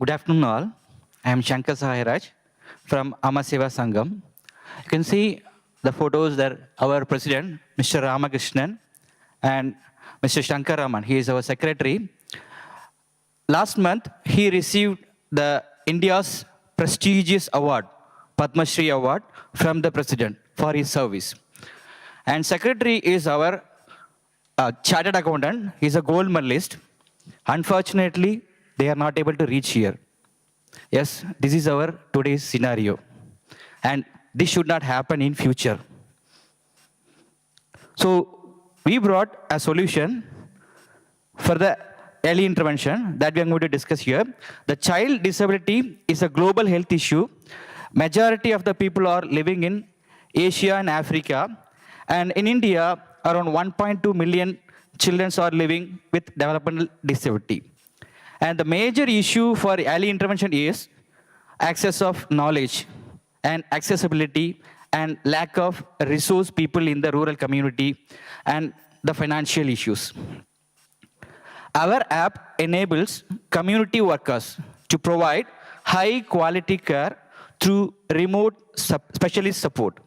Good afternoon, all. I am Shankar Sahairaj from Amaseva Sangam. You can see the photos that our president, Mr. Ramakrishnan, and Mr. Shankar Raman, he is our secretary. Last month, he received the India's prestigious award, Padma Shri Award, from the president for his service. And secretary is our chartered accountant. He's a gold medalist. Unfortunately, they are not able to reach here. Yes, this is our today's scenario. And this should not happen in future. So we brought a solution for the early intervention that we are going to discuss here. The child disability is a global health issue. Majority of the people are living in Asia and Africa. And in India, around 1.2 million children are living with developmental disability. And the major issue for early intervention is access of knowledge and accessibility and lack of resource people in the rural community and the financial issues. Our app enables community workers to provide high quality care through remote specialist support.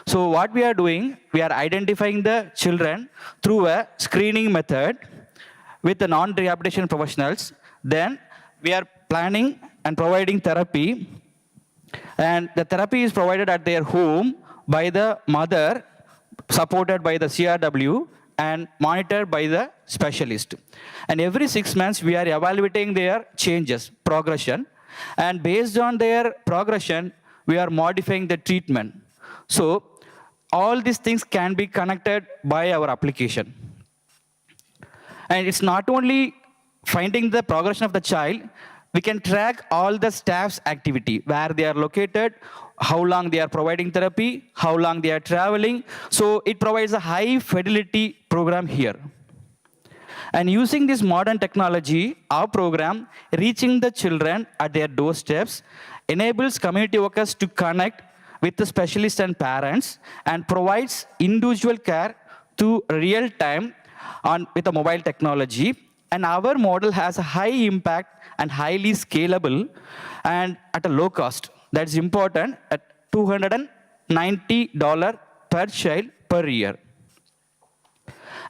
So what we are doing, we are identifying the children through a screening method with the non-rehabilitation professionals. Then we are planning and providing therapy. And the therapy is provided at their home by the mother, supported by the CRW, and monitored by the specialist. And every 6 months, we are evaluating their changes, progression. And based on their progression, we are modifying the treatment. So all these things can be connected by our application. And it's not only finding the progression of the child, we can track all the staff's activity, where they are located, how long they are providing therapy, how long they are traveling. So it provides a high fidelity program here. And using this modern technology, our program, reaching the children at their doorsteps, enables community workers to connect with the specialists and parents and provides individual care to real time with a mobile technology. And our model has a high impact and highly scalable and at a low cost. That's important at $290 per child per year.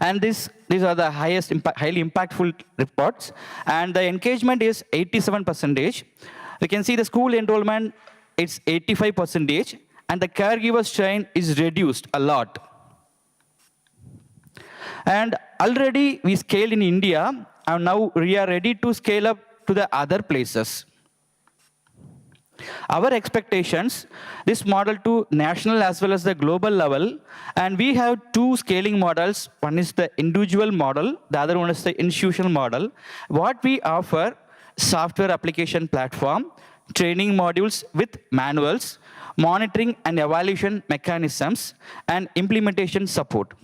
And these are the highly impactful reports. And the engagement is 87%. We can see the school enrollment, it's 85%. And the caregiver strain is reduced a lot. And already we scaled in India, and now we are ready to scale up to the other places. Our expectations, this model to national as well as the global level, and we have two scaling models. One is the individual model, the other one is the institutional model. What we offer, software application platform, training modules with manuals, monitoring and evaluation mechanisms, and implementation support.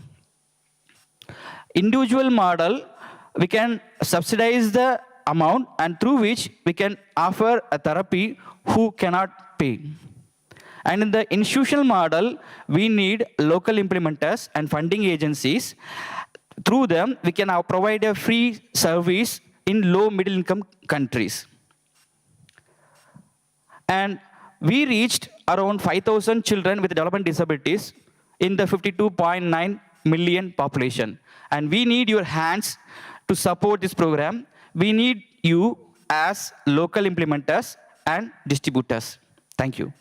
Individual model, we can subsidize the amount and through which we can offer a therapy who cannot pay. And in the institutional model, we need local implementers and funding agencies. Through them, we can now provide a free service in low middle income countries. And we reached around 5,000 children with development disabilities in the 52.9 million population. And we need your hands to support this program. We need you as local implementers and distributors. Thank you.